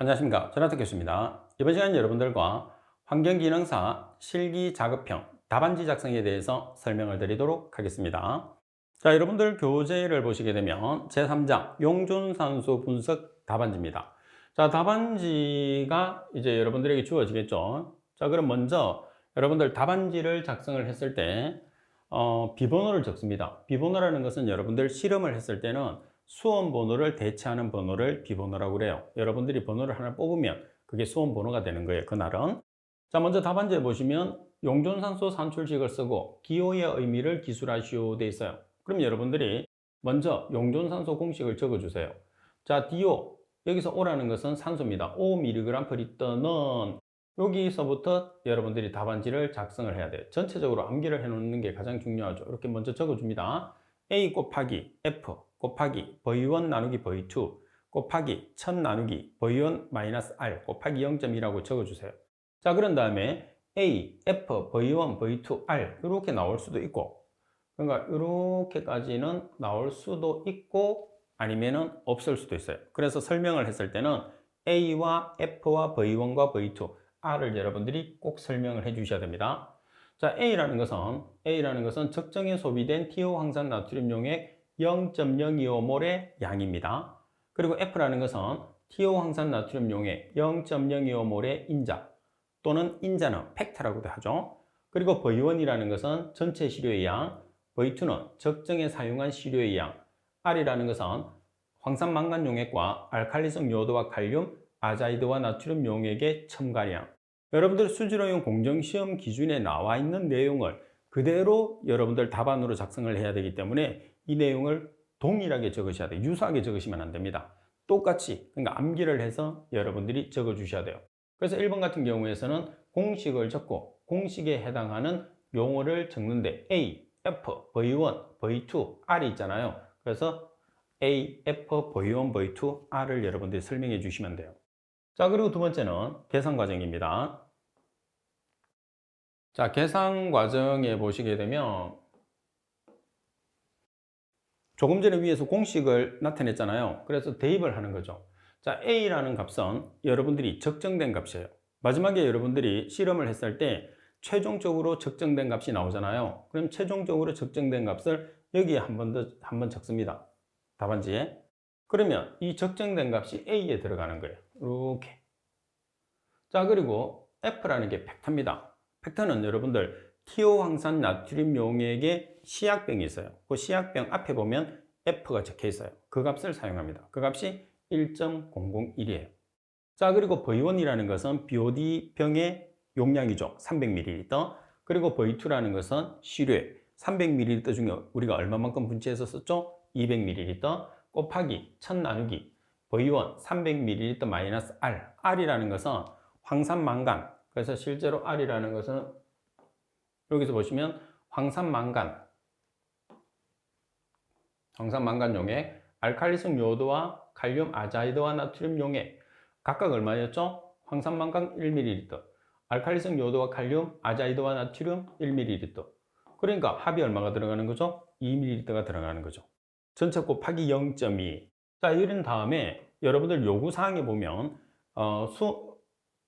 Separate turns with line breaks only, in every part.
안녕하십니까. 전화특 교수입니다. 이번 시간에 여러분들과 환경기능사 실기작업형 답안지 작성에 대해서 설명을 드리도록 하겠습니다. 자, 여러분들 교재를 보시게 되면 제3장 용존산소 분석 답안지입니다. 자, 답안지가 이제 여러분들에게 주어지겠죠. 자, 그럼 먼저 여러분들 답안지를 작성을 했을 때 비번호를 적습니다. 비번호라는 것은 여러분들 실험을 했을 때는 수험 번호를 대체하는 번호를 비번호라고 그래요. 여러분들이 번호를 하나 뽑으면 그게 수험 번호가 되는 거예요. 그날은. 자, 먼저 답안지에 보시면 용존산소 산출식을 쓰고 기호의 의미를 기술하시오 돼 있어요. 그럼 여러분들이 먼저 용존산소 공식을 적어주세요. 자, DO 여기서 O라는 것은 산소입니다. 5mg/L는 여기서부터 여러분들이 답안지를 작성을 해야 돼요. 전체적으로 암기를 해 놓는 게 가장 중요하죠. 이렇게 먼저 적어줍니다. A 곱하기 F 곱하기 V1 나누기 V2 곱하기 1000 나누기 V1 마이너스 R 곱하기 0.2라고 적어주세요. 자, 그런 다음에 A, F, V1, V2, R 이렇게 나올 수도 있고, 그러니까 이렇게까지는 나올 수도 있고 아니면은 없을 수도 있어요. 그래서 설명을 했을 때는 A와 F와 V1과 V2, R을 여러분들이 꼭 설명을 해 주셔야 됩니다. 자, A라는 것은 적정에 소비된 TO 황산 나트륨 용액 0.025몰의 양입니다. 그리고 F라는 것은 TO 황산 나트륨 용액 0.025몰의 인자 또는 인자는 팩트라고도 하죠. 그리고 V1이라는 것은 전체 시료의 양, V2는 적정에 사용한 시료의 양, R이라는 것은 황산 망간 용액과 알칼리성 요오드와 칼륨, 아자이드와 나트륨 용액의 첨가량. 여러분들 수질오염 공정시험 기준에 나와 있는 내용을 그대로 여러분들 답안으로 작성을 해야 되기 때문에 이 내용을 동일하게 적으셔야 돼요. 유사하게 적으시면 안 됩니다. 똑같이, 그러니까 암기를 해서 여러분들이 적어 주셔야 돼요. 그래서 1번 같은 경우에서는 공식을 적고 공식에 해당하는 용어를 적는데 A, F, V1, V2, R이 있잖아요. 그래서 A, F, V1, V2, R을 여러분들이 설명해 주시면 돼요. 자, 그리고 두 번째는 계산 과정입니다. 자, 계산 과정에 보시게 되면 조금 전에 위에서 공식을 나타냈잖아요. 그래서 대입을 하는 거죠. 자, A라는 값은 여러분들이 적정된 값이에요. 마지막에 여러분들이 실험을 했을 때 최종적으로 적정된 값이 나오잖아요. 그럼 최종적으로 적정된 값을 여기에 한번 적습니다. 답안지에. 그러면 이 적정된 값이 A에 들어가는 거예요. 이렇게. 자, 그리고 F라는 게 팩터입니다. 팩터는 여러분들 티오황산 나트륨 용액의 시약병이 있어요. 그 시약병 앞에 보면 F가 적혀 있어요. 그 값을 사용합니다. 그 값이 1.001이에요. 자, 그리고 V1이라는 것은 BOD 병의 용량이죠. 300ml. 그리고 V2라는 것은 시료액. 300ml 중에 우리가 얼마만큼 분치해서 썼죠? 200ml 곱하기 1000 나누기 V1 300ml 마이너스 R. R이라는 것은 황산망간. 그래서 실제로 R이라는 것은 여기서 보시면 황산망간 용액, 알칼리성 요오드와 칼륨 아자이드와 나트륨 용액 각각 얼마였죠? 황산망간 1ml, 알칼리성 요오드와 칼륨 아자이드와 나트륨 1ml. 그러니까 합이 얼마가 들어가는 거죠? 2ml가 들어가는 거죠. 전체 곱하기 0.2. 자, 이런 다음에 여러분들 요구사항에 보면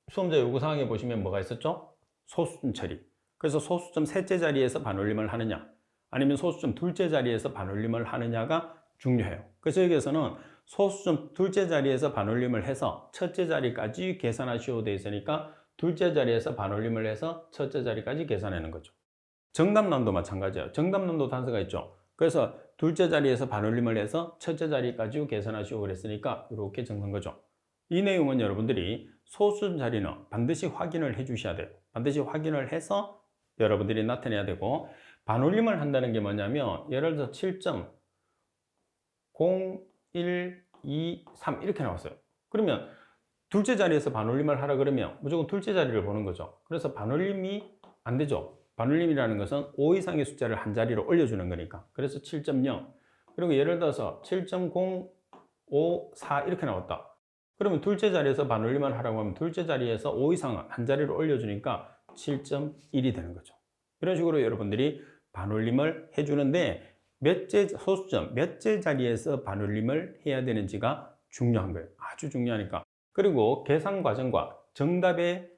수험자 요구사항에 보시면 뭐가 있었죠? 소수점 처리. 그래서 소수점 셋째 자리에서 반올림을 하느냐 아니면 소수점 둘째 자리에서 반올림을 하느냐가 중요해요. 그래서 여기에서는 소수점 둘째 자리에서 반올림을 해서 첫째 자리까지 계산하시오 되어 있으니까 둘째 자리에서 반올림을 해서 첫째 자리까지 계산하는 거죠. 정답난도 마찬가지예요. 정답난도 단서가 있죠. 그래서 둘째 자리에서 반올림을 해서 첫째 자리까지 계산하시오 그랬으니까 이렇게 적는 거죠. 이 내용은 여러분들이 소수점 자리는 반드시 확인을 해 주셔야 돼요. 반드시 확인을 해서 여러분들이 나타내야 되고, 반올림을 한다는 게 뭐냐면 예를 들어서 7.0123 이렇게 나왔어요. 그러면 둘째 자리에서 반올림을 하라 그러면 무조건 둘째 자리를 보는 거죠. 그래서 반올림이 안 되죠. 반올림이라는 것은 5 이상의 숫자를 한 자리로 올려주는 거니까. 그래서 7.0. 그리고 예를 들어서 7.054 이렇게 나왔다. 그러면 둘째 자리에서 반올림을 하라고 하면 둘째 자리에서 5 이상은 한 자리를 올려주니까 7.1이 되는 거죠. 이런 식으로 여러분들이 반올림을 해주는데 소수점 몇째 자리에서 반올림을 해야 되는지가 중요한 거예요. 아주 중요하니까 그리고 계산 과정과 정답의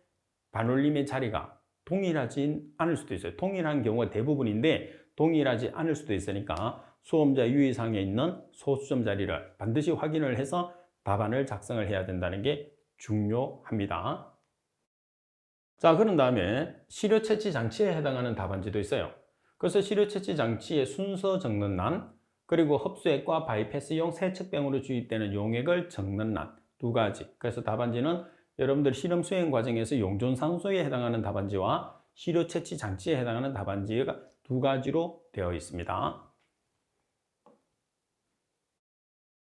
반올림의 자리가 동일하진 않을 수도 있어요. 동일한 경우가 대부분인데 동일하지 않을 수도 있으니까 수험자 유의사항에 있는 소수점 자리를 반드시 확인을 해서 답안을 작성을 해야 된다는 게 중요합니다. 자, 그런 다음에 시료 채취 장치에 해당하는 답안지도 있어요. 그래서 시료 채취 장치의 순서 적는 란, 그리고 흡수액과 바이패스용 세척병으로 주입되는 용액을 적는 란 두 가지. 그래서 답안지는 여러분들 실험 수행 과정에서 용존산소에 해당하는 답안지와 시료 채취 장치에 해당하는 답안지가 두 가지로 되어 있습니다.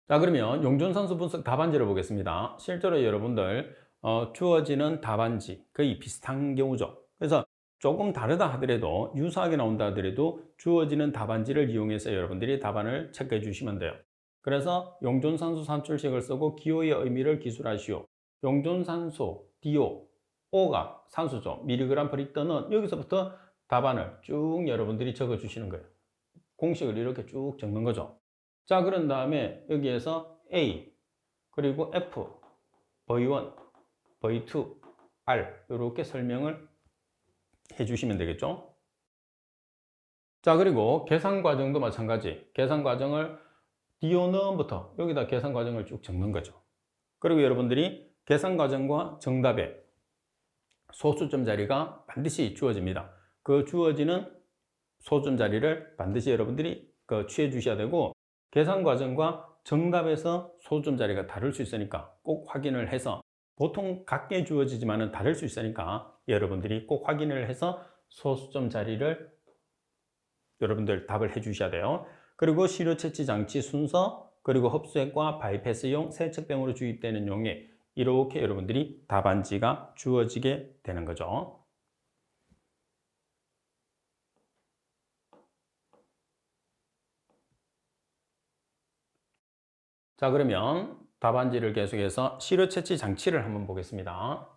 자, 그러면 용존산소 분석 답안지를 보겠습니다. 실제로 여러분들 주어지는 답안지 거의 비슷한 경우죠. 그래서 조금 다르다 하더라도 유사하게 나온다 하더라도 주어지는 답안지를 이용해서 여러분들이 답안을 체크해 주시면 돼요. 그래서 용존산소 산출식을 쓰고 기호의 의미를 기술하시오. 용존산소, DO, O가 산소죠. 미리그램 per 리터는 여기서부터 답안을 쭉 여러분들이 적어 주시는 거예요. 공식을 이렇게 쭉 적는 거죠. 자, 그런 다음에 여기에서 A, 그리고 F, V1, V2, R 이렇게 설명을 해주시면 되겠죠. 자, 그리고 계산 과정도 마찬가지. 계산 과정을 DO는부터 여기다 계산 과정을 쭉 적는 거죠. 그리고 여러분들이 계산 과정과 정답에 소수점 자리가 반드시 주어집니다. 그 주어지는 소수점 자리를 반드시 여러분들이 취해 주셔야 되고, 계산 과정과 정답에서 소수점 자리가 다를 수 있으니까 꼭 확인을 해서, 보통 같게 주어지지만은 다를 수 있으니까 여러분들이 꼭 확인을 해서 소수점 자리를 여러분들 답을 해 주셔야 돼요. 그리고 시료 채취 장치 순서, 그리고 흡수액과 바이패스용 세척병으로 주입되는 용액, 이렇게 여러분들이 답안지가 주어지게 되는 거죠. 자, 그러면 답안지를 계속해서 시료 채취 장치를 한번 보겠습니다.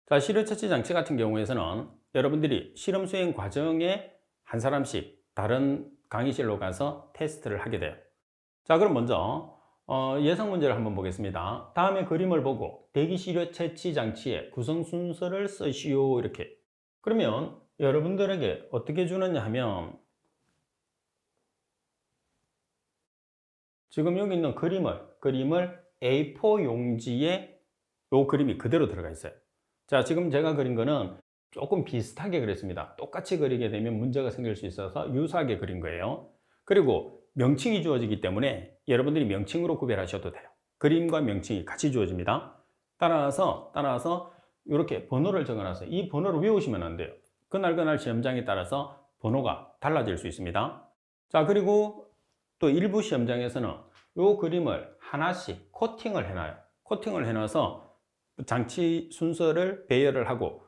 자, 시료 채취 장치 같은 경우에서는 여러분들이 실험 수행 과정에 한 사람씩 다른 강의실로 가서 테스트를 하게 돼요. 자, 그럼 먼저 예상 문제를 한번 보겠습니다. 다음에 그림을 보고 대기 시료 채취 장치의 구성 순서를 쓰시오, 이렇게. 그러면 여러분들에게 어떻게 주느냐 하면, 지금 여기 있는 그림을 A4 용지에 이 그림이 그대로 들어가 있어요. 자, 지금 제가 그린 거는 조금 비슷하게 그렸습니다. 똑같이 그리게 되면 문제가 생길 수 있어서 유사하게 그린 거예요. 그리고 명칭이 주어지기 때문에 여러분들이 명칭으로 구별하셔도 돼요. 그림과 명칭이 같이 주어집니다. 따라서 이렇게 번호를 적어놨어요. 이 번호를 외우시면 안 돼요. 그날 시험장에 따라서 번호가 달라질 수 있습니다. 자, 그리고 또 일부 시험장에서는 이 그림을 하나씩 코팅을 해놔요. 코팅을 해놔서 장치 순서를 배열을 하고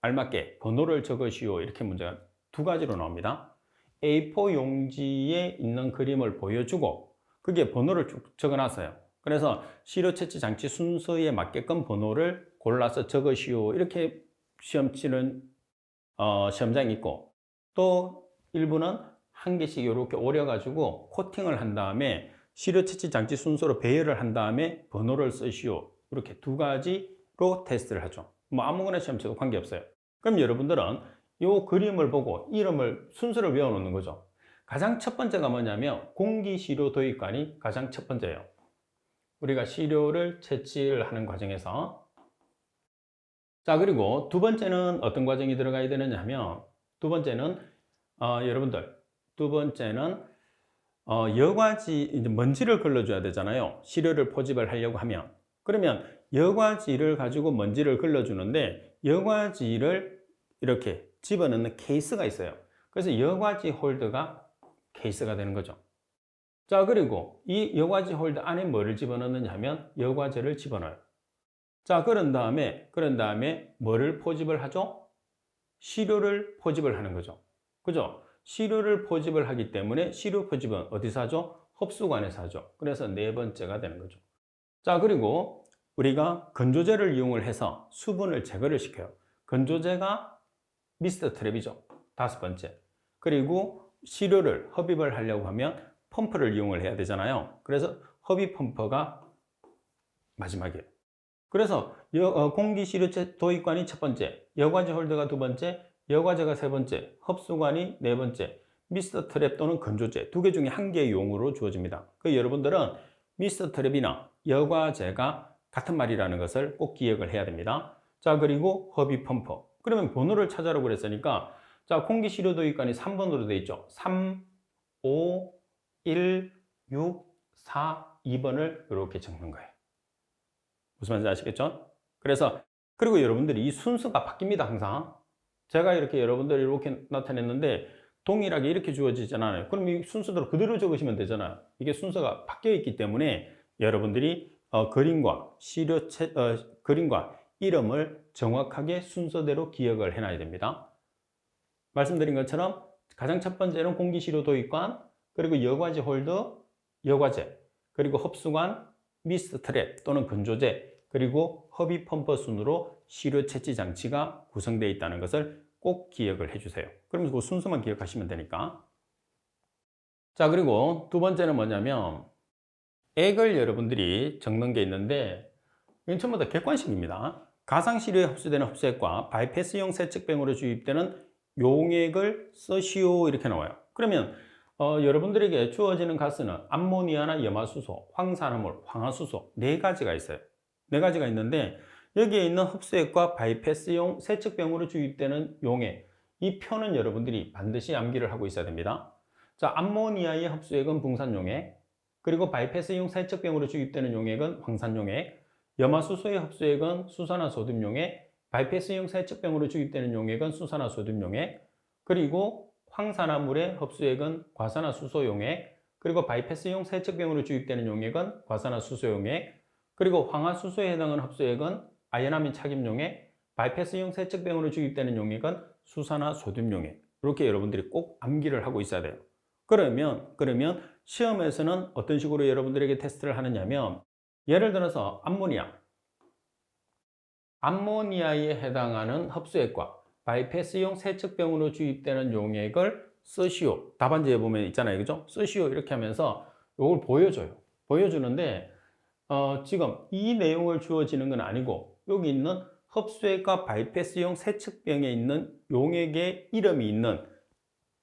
알맞게 번호를 적으시오, 이렇게 문제가 두 가지로 나옵니다. A4 용지에 있는 그림을 보여주고 그게 번호를 쭉 적어놨어요. 그래서 시료 채취 장치 순서에 맞게끔 번호를 골라서 적으시오, 이렇게 시험 치는 시험장이 있고, 또 일부는 한 개씩 이렇게 오려가지고 코팅을 한 다음에 시료 채취 장치 순서로 배열을 한 다음에 번호를 쓰시오, 이렇게 두 가지로 테스트를 하죠. 뭐 아무거나 시험 쳐도 관계없어요. 그럼 여러분들은 이 그림을 보고 이름을, 순서를 외워놓는 거죠. 가장 첫 번째가 뭐냐면 공기시료 도입관이 가장 첫 번째예요. 우리가 시료를 채취를 하는 과정에서. 자, 그리고 두 번째는 어떤 과정이 들어가야 되느냐 하면, 두 번째는 여러분들, 두 번째는 여과지, 이제 먼지를 걸러줘야 되잖아요. 시료를 포집을 하려고 하면. 그러면 여과지를 가지고 먼지를 걸러주는데, 여과지를 이렇게 집어넣는 케이스가 있어요. 그래서 여과지 홀더가 케이스가 되는 거죠. 자, 그리고 이 여과지 홀더 안에 뭐를 집어넣느냐 하면 여과제를 집어넣어요. 자, 그런 다음에 뭐를 포집을 하죠? 시료를 포집을 하는 거죠. 그죠? 시료를 포집을 하기 때문에 시료 포집은 어디서 하죠? 흡수관에서 하죠. 그래서 네 번째가 되는 거죠. 자, 그리고 우리가 건조제를 이용을 해서 수분을 제거를 시켜요. 건조제가 미스터 트랩이죠. 다섯 번째. 그리고 시료를 흡입을 하려고 하면 펌프를 이용을 해야 되잖아요. 그래서 흡입 펌프가 마지막이에요. 그래서 공기시료체 도입관이 첫 번째, 여과제 홀더가 두 번째, 여과제가 세 번째, 흡수관이 네 번째, 미스터 트랩 또는 건조제 두 개 중에 한 개의 용어로 주어집니다. 그 여러분들은 미스터 트랩이나 여과제가 같은 말이라는 것을 꼭 기억을 해야 됩니다. 자, 그리고 허비 펌프. 그러면 번호를 찾아라고 그랬으니까 자, 공기시료 도입관이 3번으로 되어 있죠. 3, 5, 1, 6, 4, 2번을 이렇게 적는 거예요. 무슨 말인지 아시겠죠? 그래서 그리고 여러분들이 이 순서가 바뀝니다. 항상 제가 이렇게 여러분들 이렇게 나타냈는데 동일하게 이렇게 주어지잖아요. 그럼 이 순서대로 그대로 적으시면 되잖아요. 이게 순서가 바뀌어 있기 때문에 여러분들이 그림과 이름을 정확하게 순서대로 기억을 해놔야 됩니다. 말씀드린 것처럼 가장 첫 번째는 공기시료 도입관, 그리고 여과제 홀더, 여과제, 그리고 흡수관, 미스트 트랩 또는 건조제, 그리고 허비 펌프 순으로 시료 채취 장치가 구성되어 있다는 것을 꼭 기억을 해주세요. 그러면 그 순서만 기억하시면 되니까. 자, 그리고 두 번째는 뭐냐면 액을 여러분들이 적는 게 있는데 이건 전부 다 객관식입니다. 가상시료에 흡수되는 흡수액과 바이패스용 세척병으로 주입되는 용액을 쓰시오 이렇게 나와요. 그러면 여러분들에게 주어지는 가스는 암모니아나 염화수소, 황산화물, 황화수소 네 가지가 있어요. 네 가지가 있는데 여기에 있는 흡수액과 바이패스용 세척병으로 주입되는 용액, 이 표는 여러분들이 반드시 암기를 하고 있어야 됩니다. 자, 암모니아의 흡수액은 붕산용액, 그리고 바이패스용 세척병으로 주입되는 용액은 황산용액, 염화수소의 흡수액은 수산화소듐용액, 바이패스용 세척병으로 주입되는 용액은 수산화소듐용액, 그리고 황산화물의 흡수액은 과산화수소용액, 그리고 바이패스용 세척병으로 주입되는 용액은 과산화수소용액, 그리고 황화수소에 해당하는 흡수액은 아연아민 착입용액, 바이패스용 세척병으로 주입되는 용액은 수산화소듐용액. 이렇게 여러분들이 꼭 암기를 하고 있어야 돼요. 그러면 시험에서는 어떤 식으로 여러분들에게 테스트를 하느냐면 예를 들어서 암모니아에 해당하는 흡수액과 바이패스용 세척병으로 주입되는 용액을 쓰시오. 답안지에 보면 있잖아요. 그죠? 쓰시오 이렇게 하면서 이걸 보여줘요. 보여주는데 지금 이 내용을 주어지는 건 아니고 여기 있는 흡수액과 바이패스용 세척병에 있는 용액의 이름이 있는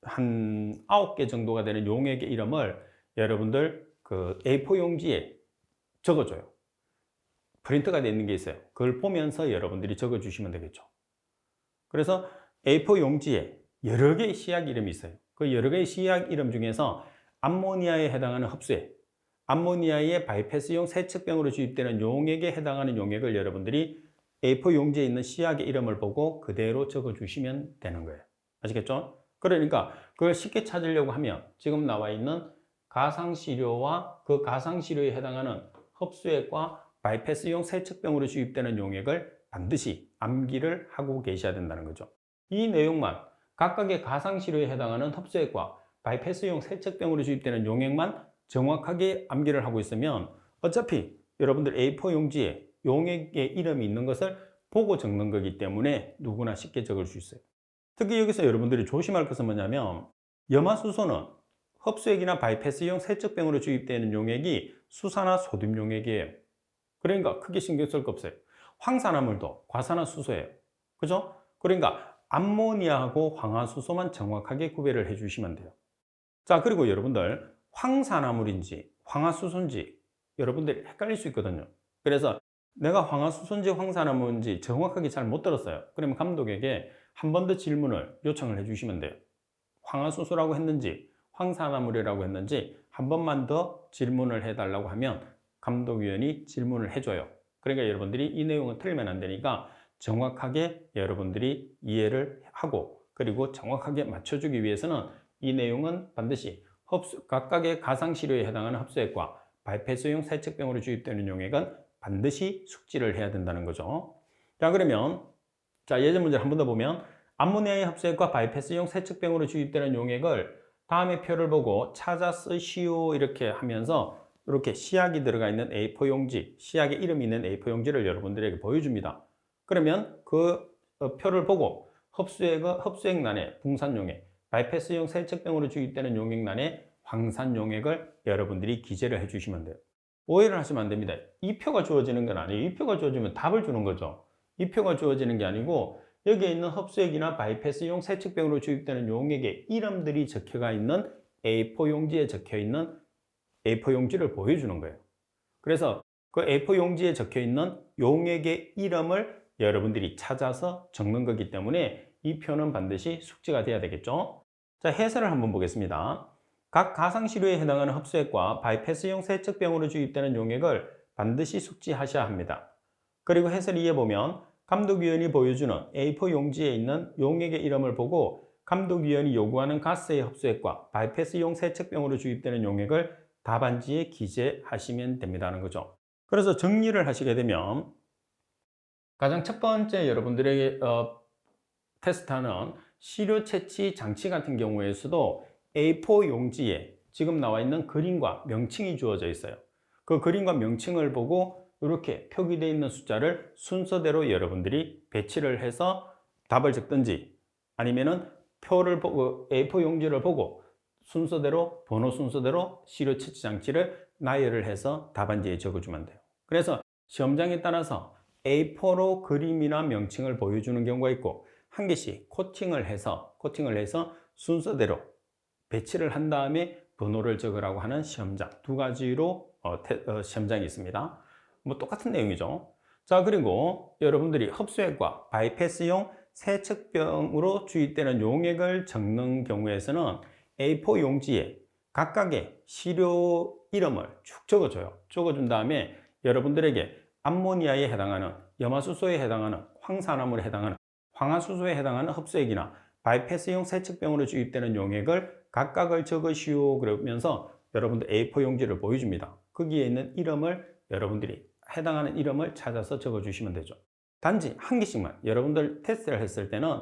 한 9개 정도가 되는 용액의 이름을 여러분들 그 A4 용지에 적어줘요. 프린트가 되어 있는 게 있어요. 그걸 보면서 여러분들이 적어주시면 되겠죠. 그래서 A4 용지에 여러 개의 시약 이름이 있어요. 그 여러 개의 시약 이름 중에서 암모니아에 해당하는 흡수액, 암모니아의 바이패스용 세척병으로 주입되는 용액에 해당하는 용액을 여러분들이 A4 용지에 있는 시약의 이름을 보고 그대로 적어주시면 되는 거예요. 아시겠죠? 그러니까 그걸 쉽게 찾으려고 하면 지금 나와 있는 가상시료와 그 가상시료에 해당하는 흡수액과 바이패스용 세척병으로 주입되는 용액을 반드시 암기를 하고 계셔야 된다는 거죠. 이 내용만 각각의 가상시료에 해당하는 흡수액과 바이패스용 세척병으로 주입되는 용액만 정확하게 암기를 하고 있으면 어차피 여러분들 A4 용지에 용액의 이름이 있는 것을 보고 적는 거기 때문에 누구나 쉽게 적을 수 있어요. 특히 여기서 여러분들이 조심할 것은 뭐냐면 염화수소는 흡수액이나 바이패스용 세척병으로 주입되는 용액이 수산화소듐 용액이에요. 그러니까 크게 신경 쓸 거 없어요. 황산화물도 과산화수소예요. 그죠? 그러니까 암모니아하고 황화수소만 정확하게 구별을 해 주시면 돼요. 자, 그리고 여러분들 황산화물인지 황화수소인지 여러분들이 헷갈릴 수 있거든요. 그래서 내가 황화수소인지 황산화물인지 정확하게 잘 못 들었어요. 그러면 감독에게 한 번 더 질문을 요청을 해 주시면 돼요. 황화수소라고 했는지 황산화물이라고 했는지 한 번만 더 질문을 해달라고 하면 감독위원이 질문을 해줘요. 그러니까 여러분들이 이 내용은 틀리면 안 되니까 정확하게 여러분들이 이해를 하고 그리고 정확하게 맞춰주기 위해서는 이 내용은 반드시 각각의 가상시료에 해당하는 흡수액과 바이패스용 세척병으로 주입되는 용액은 반드시 숙지를 해야 된다는 거죠. 자, 그러면 예제 문제를 한 번 더 보면 암모니아의 흡수액과 바이패스용 세척병으로 주입되는 용액을 다음의 표를 보고 찾아 쓰시오 이렇게 하면서 이렇게 시약이 들어가 있는 A4 용지, 시약의 이름이 있는 A4 용지를 여러분들에게 보여줍니다. 그러면 그 표를 보고 흡수액란에 붕산용액, 바이패스용 세척병으로 주입되는 용액란에 황산용액을 여러분들이 기재를 해주시면 돼요. 오해를 하시면 안 됩니다. 이 표가 주어지는 건 아니에요. 이 표가 주어지면 답을 주는 거죠. 이 표가 주어지는 게 아니고 여기에 있는 흡수액이나 바이패스용 세척병으로 주입되는 용액의 이름들이 적혀가 있는 A4 용지에 적혀 있는 A4 용지를 보여주는 거예요. 그래서 그 A4 용지에 적혀 있는 용액의 이름을 여러분들이 찾아서 적는 거기 때문에 이 표는 반드시 숙지가 돼야 되겠죠. 자, 해설을 한번 보겠습니다. 각 가상시료에 해당하는 흡수액과 바이패스용 세척병으로 주입되는 용액을 반드시 숙지하셔야 합니다. 그리고 해설 2에 보면 감독위원이 보여주는 A4 용지에 있는 용액의 이름을 보고 감독위원이 요구하는 가스의 흡수액과 바이패스용 세척병으로 주입되는 용액을 답안지에 기재하시면 됩니다는 거죠. 그래서 정리를 하시게 되면 가장 첫 번째 여러분들에게 테스트하는 시료 채취 장치 같은 경우에서도 A4 용지에 지금 나와 있는 그림과 명칭이 주어져 있어요. 그 그림과 명칭을 보고 이렇게 표기되어 있는 숫자를 순서대로 여러분들이 배치를 해서 답을 적든지 아니면은 표를 보고 A4 용지를 보고 순서대로 번호 순서대로 시료 채취 장치를 나열을 해서 답안지에 적어주면 돼요. 그래서 시험장에 따라서 A4로 그림이나 명칭을 보여주는 경우가 있고 한 개씩 코팅을 해서 순서대로 배치를 한 다음에 번호를 적으라고 하는 시험장 두 가지로 시험장이 있습니다. 뭐 똑같은 내용이죠. 자, 그리고 여러분들이 흡수액과 바이패스용 세척병으로 주입되는 용액을 적는 경우에서는 A4 용지에 각각의 시료 이름을 쭉 적어줘요. 적어준 다음에 여러분들에게 암모니아에 해당하는, 염화수소에 해당하는, 황산화물에 해당하는, 황화수소에 해당하는 흡수액이나 바이패스용 세척병으로 주입되는 용액을 각각을 적으시오 그러면서 여러분들 A4 용지를 보여줍니다. 거기에 있는 이름을 여러분들이 해당하는 이름을 찾아서 적어주시면 되죠. 단지 한 개씩만 여러분들 테스트를 했을 때는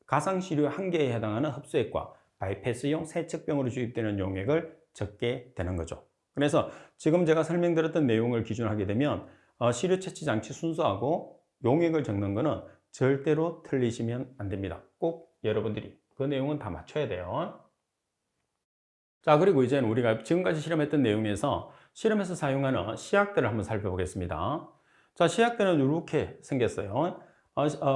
가상시료 한 개에 해당하는 흡수액과 바이패스용 세척병으로 주입되는 용액을 적게 되는 거죠. 그래서 지금 제가 설명드렸던 내용을 기준하게 되면 시료 채취 장치 순서하고 용액을 적는 거는 절대로 틀리시면 안 됩니다. 꼭 여러분들이 그 내용은 다 맞춰야 돼요. 자, 그리고 이제는 우리가 지금까지 실험했던 내용에서 실험에서 사용하는 시약들을 한번 살펴보겠습니다. 자, 시약들은 이렇게 생겼어요.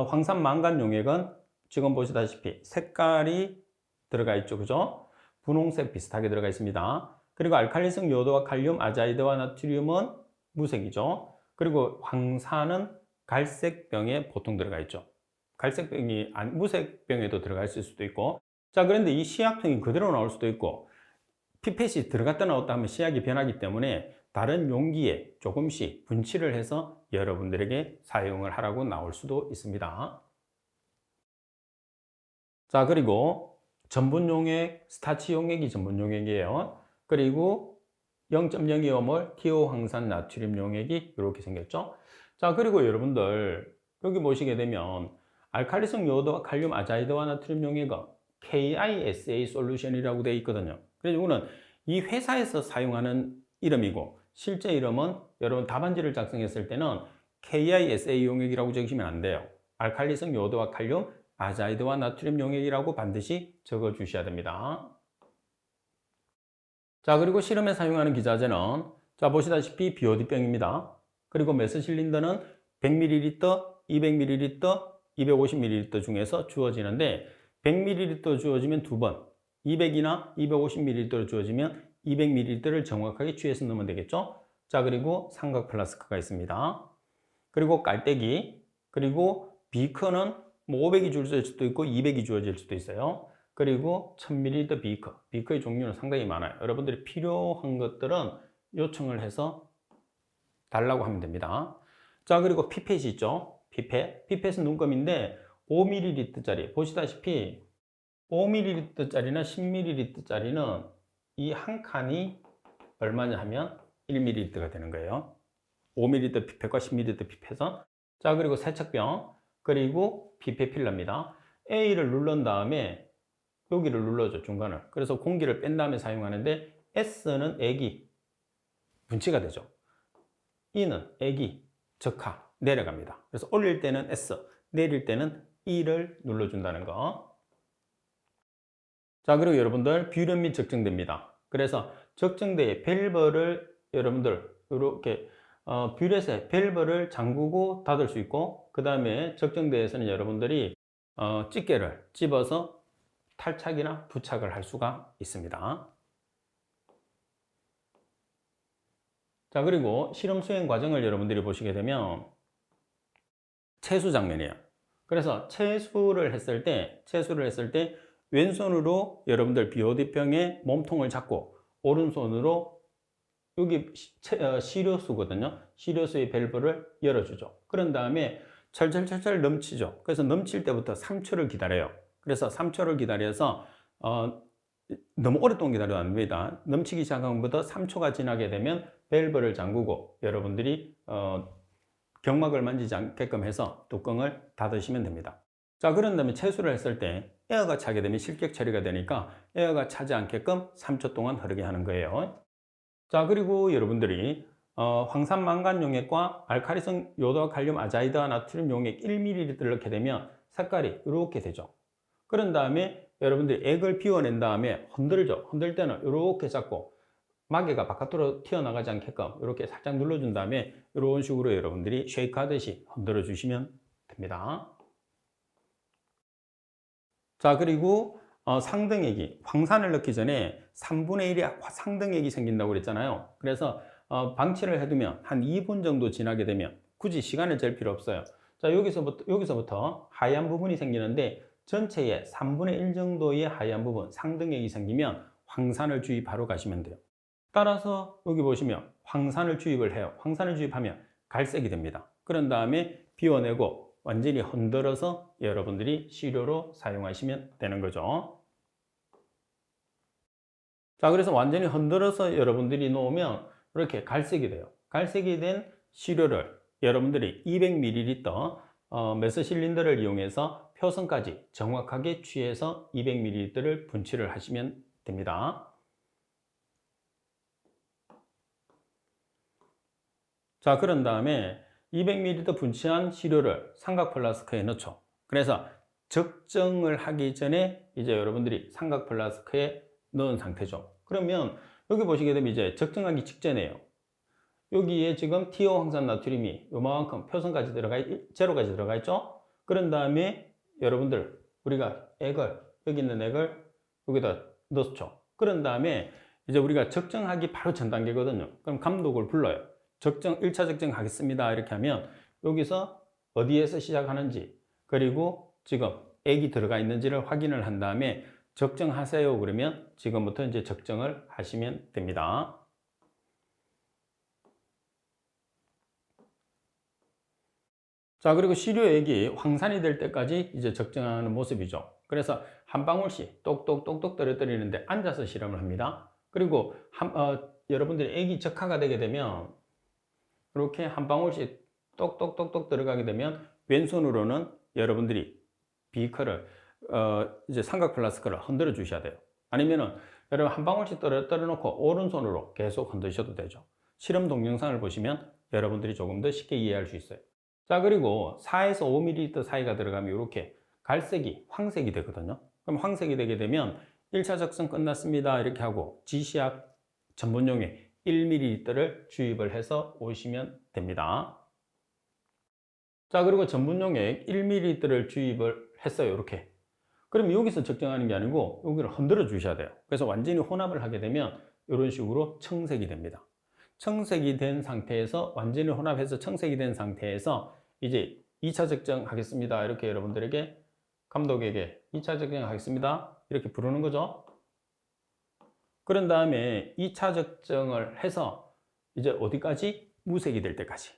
황산 망간 용액은 지금 보시다시피 색깔이 들어가 있죠. 그죠? 분홍색 비슷하게 들어가 있습니다. 그리고 알칼리성 요도와 칼륨, 아자이드와 나트륨은 무색이죠. 그리고 황산은 갈색 병에 보통 들어가 있죠. 갈색 병이 무색 병에도 들어가 있을 수도 있고. 자, 그런데 이 시약통이 그대로 나올 수도 있고 피펫이 들어갔다 나왔다 하면 시약이 변하기 때문에 다른 용기에 조금씩 분칠을 해서 여러분들에게 사용을 하라고 나올 수도 있습니다. 자, 그리고 전분 용액, 스타치 용액이 전분 용액이에요. 그리고 0.02호몰 티오 황산 나트륨 용액이 이렇게 생겼죠. 자, 그리고 여러분들 여기 보시게 되면 알칼리성 요도와 칼륨 아자이드와 나트륨 용액은 KISA 솔루션이라고 되어 있거든요. 그래서 이거는 이 회사에서 사용하는 이름이고 실제 이름은 여러분 답안지를 작성했을 때는 KISA 용액이라고 적으시면 안 돼요. 알칼리성 요도와 칼륨, 아자이드와 나트륨 용액이라고 반드시 적어 주셔야 됩니다. 자, 그리고 실험에 사용하는 기자재는 자, 보시다시피 BOD병입니다. 그리고 메스실린더는 100ml, 200ml, 250ml 중에서 주어지는데 100ml 주어지면 2번, 200이나 250ml 주어지면 200ml를 정확하게 취해서 넣으면 되겠죠. 자, 그리고 삼각 플라스크가 있습니다. 그리고 깔때기, 그리고 비커는 500이 주어질 수도 있고 200이 주어질 수도 있어요. 그리고 1000ml 비커, 비커의 종류는 상당히 많아요. 여러분들이 필요한 것들은 요청을 해서 달라고 하면 됩니다. 자, 그리고 피펫이 있죠. 피펫은 눈금인데 5ml짜리 보시다시피 5ml짜리나 10ml짜리는 이 한 칸이 얼마냐 하면 1ml가 되는 거예요. 5ml 피펫과 10ml 피펫은. 자, 그리고 세척병, 그리고 피펫 필러입니다. A를 누른 다음에 여기를 눌러줘, 중간을. 그래서 공기를 뺀 다음에 사용하는데 S는 액이 분치가 되죠. E는 액이 적하, 내려갑니다. 그래서 올릴 때는 S, 내릴 때는 E를 눌러준다는 거. 자, 그리고 여러분들 비율은 및 적정대입니다. 그래서 적정대의 밸브를 여러분들 이렇게 뷰렛의 밸브를 잠그고 닫을 수 있고, 그 다음에 적정대에서는 여러분들이 집게를 집어서 탈착이나 부착을 할 수가 있습니다. 자, 그리고 실험 수행 과정을 여러분들이 보시게 되면 채수 장면이에요. 그래서 채수를 했을 때 왼손으로 여러분들 BOD병의 몸통을 잡고 오른손으로 여기 시료수거든요. 시료수의 밸브를 열어주죠. 그런 다음에 철철철철 넘치죠. 그래서 넘칠 때부터 3초를 기다려요. 그래서 3초를 기다려서 너무 오랫동안 기다려도 안 됩니다. 넘치기 시작한 것부터 3초가 지나게 되면 밸브를 잠그고 여러분들이 경막을 만지지 않게끔 해서 뚜껑을 닫으시면 됩니다. 자, 그런 다음에 채수를 했을 때 에어가 차게 되면 실격 처리가 되니까 에어가 차지 않게끔 3초 동안 흐르게 하는 거예요. 자, 그리고 여러분들이 황산 망간 용액과 알카리성 요도와 칼륨 아자이드와 나트륨 용액 1ml를 넣게 되면 색깔이 이렇게 되죠. 그런 다음에 여러분들이 액을 비워낸 다음에 흔들죠. 흔들 때는 이렇게 잡고 마개가 바깥으로 튀어나가지 않게끔 이렇게 살짝 눌러준 다음에 이런 식으로 여러분들이 쉐이크 하듯이 흔들어 주시면 됩니다. 자, 그리고 상등액이, 황산을 넣기 전에 3분의 1의 상등액이 생긴다고 그랬잖아요. 그래서 방치를 해두면 한 2분 정도 지나게 되면 굳이 시간을 잴 필요 없어요. 자, 여기서부터 하얀 부분이 생기는데 전체의 3분의 1 정도의 하얀 부분, 상등액이 생기면 황산을 주입하러 가시면 돼요. 따라서 여기 보시면 황산을 주입을 해요. 황산을 주입하면 갈색이 됩니다. 그런 다음에 비워내고 완전히 흔들어서 여러분들이 시료로 사용하시면 되는 거죠. 자, 그래서 완전히 흔들어서 여러분들이 놓으면 이렇게 갈색이 돼요. 갈색이 된 시료를 여러분들이 200ml 메스실린더를 이용해서 표선까지 정확하게 취해서 200ml를 분치를 하시면 됩니다. 자, 그런 다음에 200ml 분치한 시료를 삼각 플라스크에 넣죠. 그래서 적정을 하기 전에 이제 여러분들이 삼각 플라스크에 넣은 상태죠. 그러면 여기 보시게 되면 이제 적정하기 직전이에요. 여기에 지금 티오 황산 나트륨이 요만큼 표선까지 제로까지 들어가 있죠. 그런 다음에 여러분들 우리가 여기 있는 액을 여기다 넣죠. 그런 다음에 이제 우리가 적정하기 바로 전 단계거든요. 그럼 감독을 불러요. 1차 적정 하겠습니다. 이렇게 하면 여기서 어디에서 시작하는지, 그리고 지금 액이 들어가 있는지를 확인을 한 다음에 적정하세요. 그러면 지금부터 이제 적정을 하시면 됩니다. 자, 그리고 시료액이 황산이 될 때까지 이제 적정하는 모습이죠. 그래서 한 방울씩 똑똑똑똑 떨어뜨리는데 앉아서 실험을 합니다. 그리고 여러분들이 액이 적화가 되게 되면 이렇게 한 방울씩 똑똑똑똑 들어가게 되면 왼손으로는 여러분들이 비커를 이제 삼각 플라스크를 흔들어 주셔야 돼요. 아니면은 여러분 한 방울씩 떨어 놓고 오른손으로 계속 흔드셔도 되죠. 실험 동영상을 보시면 여러분들이 조금 더 쉽게 이해할 수 있어요. 자, 그리고 4에서 5ml 사이가 들어가면 이렇게 갈색이 황색이 되거든요. 그럼 황색이 되게 되면 1차 적성 끝났습니다. 이렇게 하고 지시약 전분용액 1ml를 주입을 해서 오시면 됩니다. 자, 그리고 전분용액 1ml를 주입을 했어요. 이렇게. 그럼 여기서 적정하는 게 아니고 여기를 흔들어 주셔야 돼요. 그래서 완전히 혼합을 하게 되면 이런 식으로 청색이 됩니다. 청색이 된 상태에서 완전히 혼합해서 청색이 된 상태에서 이제 2차 적정 하겠습니다. 이렇게 여러분들에게 감독에게 2차 적정 하겠습니다. 이렇게 부르는 거죠. 그런 다음에 2차 적정을 해서 이제 어디까지? 무색이 될 때까지.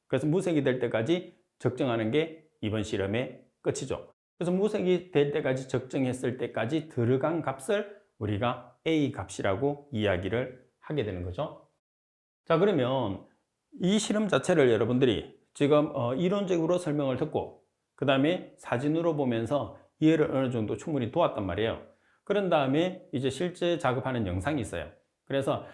그래서 무색이 될 때까지 적정하는 게 이번 실험의 끝이죠. 그래서 무색이 될 때까지 적정했을 때까지 들어간 값을 우리가 A 값이라고 이야기를 하게 되는 거죠. 자, 그러면 이 실험 자체를 여러분들이 지금 이론적으로 설명을 듣고 그 다음에 사진으로 보면서 이해를 어느 정도 충분히 도왔단 말이에요. 그런 다음에 이제 실제 작업하는 영상이 있어요. 그래서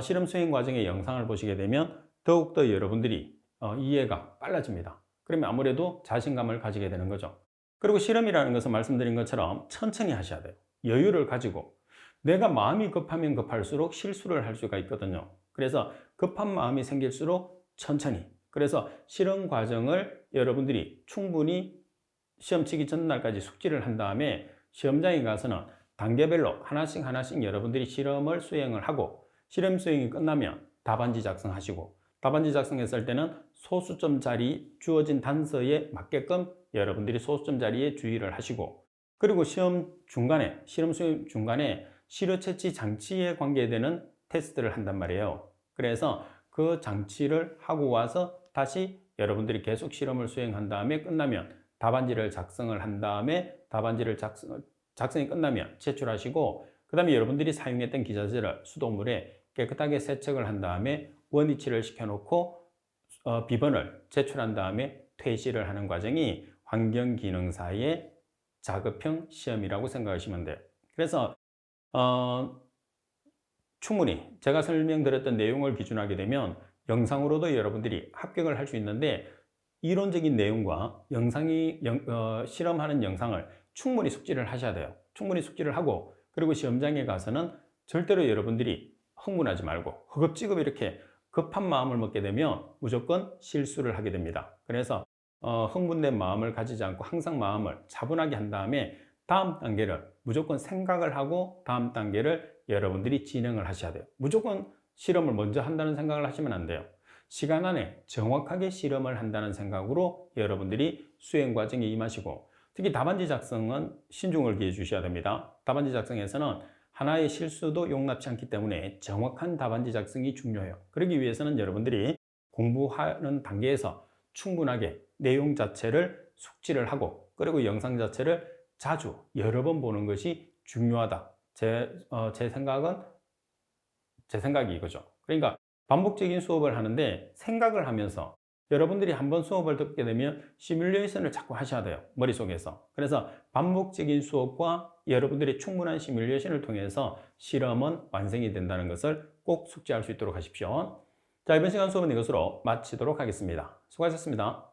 실험 수행 과정의 영상을 보시게 되면 더욱더 여러분들이 이해가 빨라집니다. 그러면 아무래도 자신감을 가지게 되는 거죠. 그리고 실험이라는 것은 말씀드린 것처럼 천천히 하셔야 돼요. 여유를 가지고. 내가 마음이 급하면 급할수록 실수를 할 수가 있거든요. 그래서 급한 마음이 생길수록 천천히, 그래서 실험 과정을 여러분들이 충분히 시험 치기 전날까지 숙지를 한 다음에 시험장에 가서는 단계별로 하나씩 여러분들이 실험을 수행을 하고, 실험 수행이 끝나면 답안지 작성하시고, 답안지 작성했을 때는 소수점 자리 주어진 단서에 맞게끔 여러분들이 소수점 자리에 주의를 하시고, 그리고 실험 수행 중간에 시료 채취 장치에 관계되는 테스트를 한단 말이에요. 그래서 그 장치를 하고 와서 다시 여러분들이 계속 실험을 수행한 다음에 끝나면 답안지를 작성을 한 다음에 답안지를 작성이 끝나면 제출하시고, 그 다음에 여러분들이 사용했던 기자재를 수돗물에 깨끗하게 세척을 한 다음에 원위치를 시켜놓고 비번을 제출한 다음에 퇴시를 하는 과정이 환경기능사의 자급형 시험이라고 생각하시면 돼요. 그래서 충분히 제가 설명드렸던 내용을 기준하게 되면 영상으로도 여러분들이 합격을 할 수 있는데, 이론적인 내용과 실험하는 영상을 충분히 숙지를 하셔야 돼요. 충분히 숙지를 하고, 그리고 시험장에 가서는 절대로 여러분들이 흥분하지 말고 허겁지겁 이렇게 급한 마음을 먹게 되면 무조건 실수를 하게 됩니다. 그래서 흥분된 마음을 가지지 않고 항상 마음을 차분하게 한 다음에 다음 단계를 무조건 생각을 하고 다음 단계를 여러분들이 진행을 하셔야 돼요. 무조건 실험을 먼저 한다는 생각을 하시면 안 돼요. 시간 안에 정확하게 실험을 한다는 생각으로 여러분들이 수행 과정에 임하시고, 특히 답안지 작성은 신중을 기해 주셔야 됩니다. 답안지 작성에서는 하나의 실수도 용납치 않기 때문에 정확한 답안지 작성이 중요해요. 그러기 위해서는 여러분들이 공부하는 단계에서 충분하게 내용 자체를 숙지를 하고, 그리고 영상 자체를 자주 여러 번 보는 것이 중요하다. 제 생각이 이거죠. 그러니까 반복적인 수업을 하는데 생각을 하면서 여러분들이 한번 수업을 듣게 되면 시뮬레이션을 자꾸 하셔야 돼요. 머릿속에서. 그래서 반복적인 수업과 여러분들이 충분한 시뮬레이션을 통해서 실험은 완성이 된다는 것을 꼭 숙지할 수 있도록 하십시오. 자, 이번 시간 수업은 이것으로 마치도록 하겠습니다. 수고하셨습니다.